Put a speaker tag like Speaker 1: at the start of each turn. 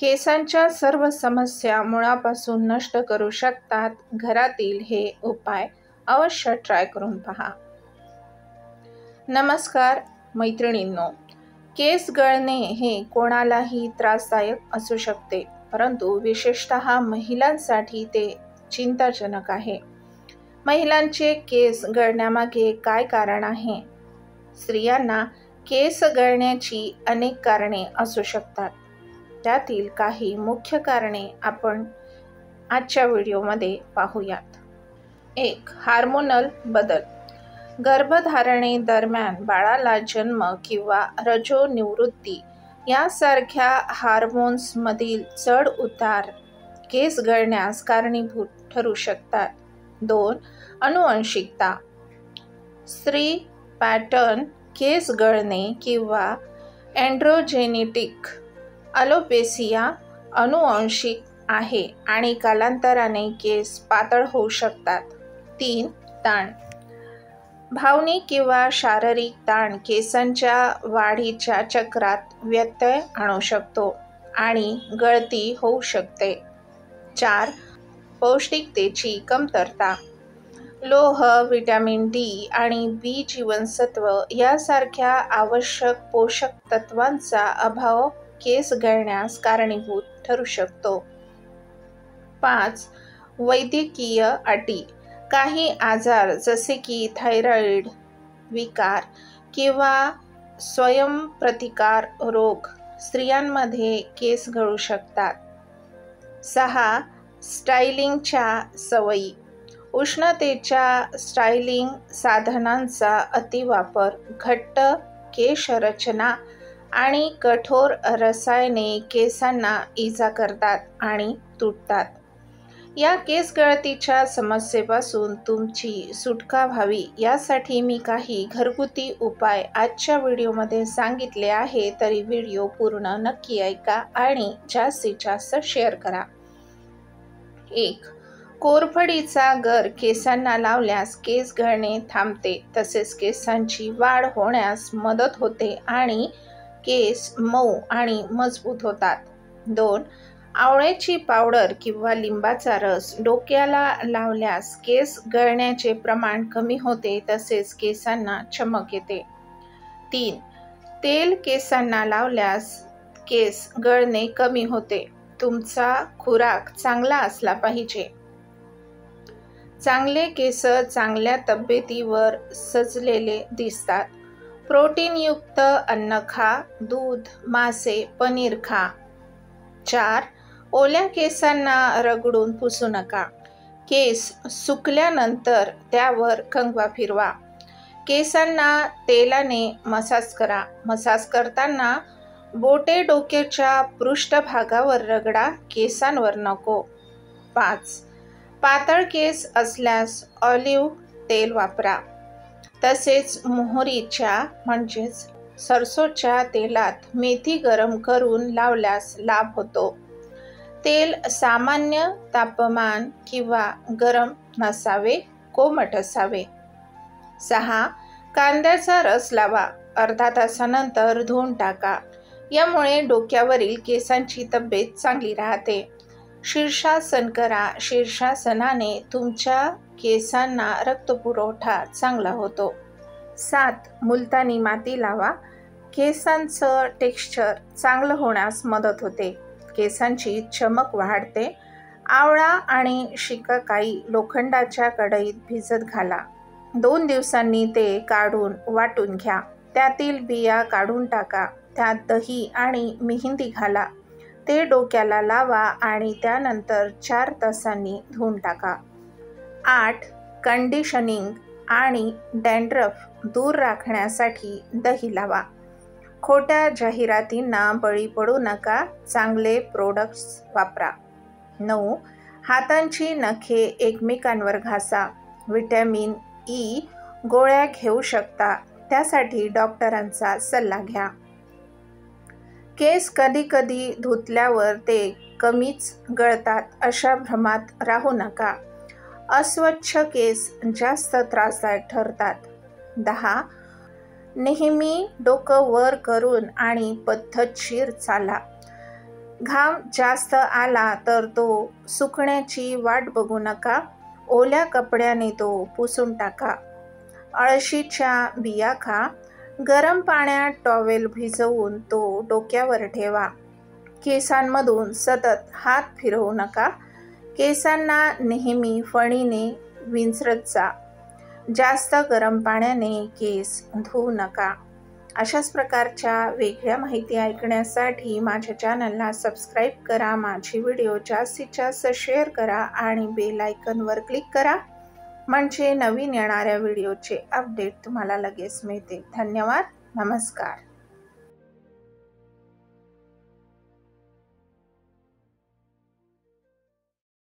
Speaker 1: केसांच्या सर्व समस्या मुळापासून नष्ट करू शकतात. घरातील हे उपाय अवश्य ट्राय करून पहा. नमस्कार मैत्रिणींनो, केस गळणे हे कोणालाही त्रासदायक असू शकते, परंतु विशेषतः महिलांसाठी ते चिंताजनक आहे. महिलांचे केस गळण्यामागे काय कारण आहे? स्त्रियांना केस गळण्याची अनेक कारणे असू शकतात. त्यातील काही मुख्य कारणे आपण आजच्या व्हिडिओमध्ये पाहूयात. 1. हार्मोनल बदल. गर्भधारणे दरम्यान बाळाला जन्म किंवा रजोनिवृत्ती यासारख्या हार्मोन्समधील चढ उतार केस गळण्यास कारणीभूत ठरू शकतात. 2. अनुवंशिकता. स्त्री पॅटर्न केस गळणे किंवा एंड्रोजेनेटिक अलोपेसिया अनुवंशिक आहे आणि कालांतराने केस पातळ होऊ शकतात. 3. ताण. भावनिक किंवा शारीरिक ताण केसांच्या वाढीच्या चक्रात व्यत्यय आणू शकतो आणि गळती होऊ शकते. 4. पौष्टिकतेची कमतरता. लोह, व्हिटॅमिन डी आणि बी जीवनसत्व यासारख्या आवश्यक पोषक तत्वांचा अभाव केस गळण्यास कारणीभूत ठरू शकतो. 5. वैद्यकीय अटी. काही आजार जसे की थायरॉइड विकार किंवा स्वयंप्रतिकार रोग स्त्रियांमध्ये केस गळू शकतात. 6. स्टायलिंगच्या सवयी. उष्णतेच्या स्टायलिंग साधनांचा अतिवापर, घट्ट केशरचना आणि कठोर रसायने केसांना इजा करतात आणि तुटतात. या केस गळतीच्या समस्येपासून तुमची सुटका व्हावी यासाठी मी काही घरगुती उपाय आजच्या व्हिडिओमध्ये सांगितले आहे, तरी व्हिडिओ पूर्ण नक्की ऐका आणि जास्तीत जास्त शेअर करा. 1. कोरफडीचा गर केसांना लावल्यास केस गळणे थांबते, तसेच केसांची वाढ होण्यास मदत होते आणि केस मऊ आणि मजबूत होतात. 2. आवळ्याची पावडर किंवा लिंबाचा रस डोक्याला लावल्यास केस गळण्याचे प्रमाण कमी होते, तसेच केसांना चमक येते. 3. तेल केसांना लावल्यास केस गळणे कमी होते. तुमचा खुराक चांगला असला पाहिजे. चांगले केस चांगल्या तब्येतीवर सजलेले दिसतात. प्रोटीनयुक्त अन्न खा, दूध, मासे, पनीर खा. 4. ओल्या केसांना रगडून पुसू नका. केस सुकल्यानंतर त्यावर कंगवा फिरवा. केसांना तेलाने मसाज करा. मसाज करताना बोटे डोक्याच्या पृष्ठभागावर रगडा, केसांवर नको. 5. पातळ केस असल्यास ऑलिव्ह तेल वापरा. तसेच मोहरीच्या म्हणजेच सरसोच्या तेलात मेथी गरम करून लावल्यास लाभ होतो. तेल सामान्य तापमान किंवा गरम नसावे, कोमट असावे. 6. कांद्याचा रस लावा. अर्धा तासानंतर धुवून टाका. यामुळे डोक्यावरील केसांची तब्येत चांगली राहते. शीर्षासन करा. शीर्षासनाने तुमच्या केसांना रक्तपुरवठा चांगला होतो. 7. मुलतानी माती लावा. केसांचं टेक्स्चर चांगलं होण्यास मदत होते. केसांची चमक वाढते. आवळा आणि शिकाकाई लोखंडाच्या कढईत भिजत घाला. 2 दिवसांनी ते काढून वाटून घ्या. त्यातील बिया काढून टाका. त्यात दही आणि मेहंदी घाला. ते डोक्याला लावा आणि त्यानंतर 4 तासांनी धुवून टाका. 8. कंडिशनिंग आणि डॅन्ड्रफ दूर राखण्यासाठी दही लावा. खोट्या जाहिरातींना बळी पडू नका. चांगले प्रोडक्ट्स वापरा. 9. हातांची नखे एकमेकांवर घासा. व्हिटॅमिन ई गोळ्या घेऊ शकता, त्यासाठी डॉक्टरांचा सल्ला घ्या. केस कधीकधी धुतल्यावर ते कमीच गळतात अशा भ्रमात राहू नका. अस्वच्छ केस जास्त त्रासदायक ठरतात. 10. नेहमी डोकं वर करून आणि पद्धतशीर चाला. घाम जास्त आला तर तो सुकण्याची वाट बघू नका, ओल्या कपड्याने तो पुसून टाका. अळशीच्या बिया खा, गरम पाण्यात टॉवेल भिजवून तो डोक्यावर ठेवा. केसांमधून सतत हात फिरवू नका, केसांना नेहमी फणीने विंचरत जा. जास्त गरम पाण्याने केस धुवू नका. अशाच प्रकारच्या वेगळ्या माहिती ऐकण्यासाठी माझ्या चॅनलला सबस्क्राईब करा. माझी व्हिडिओ जास्तीत जास्त शेअर करा आणि बेल आयकॉनवर क्लिक करा, म्हणजे नवीन येणाऱ्या व्हिडिओचे अपडेट तुम्हाला लगेच मिळतील. धन्यवाद. नमस्कार.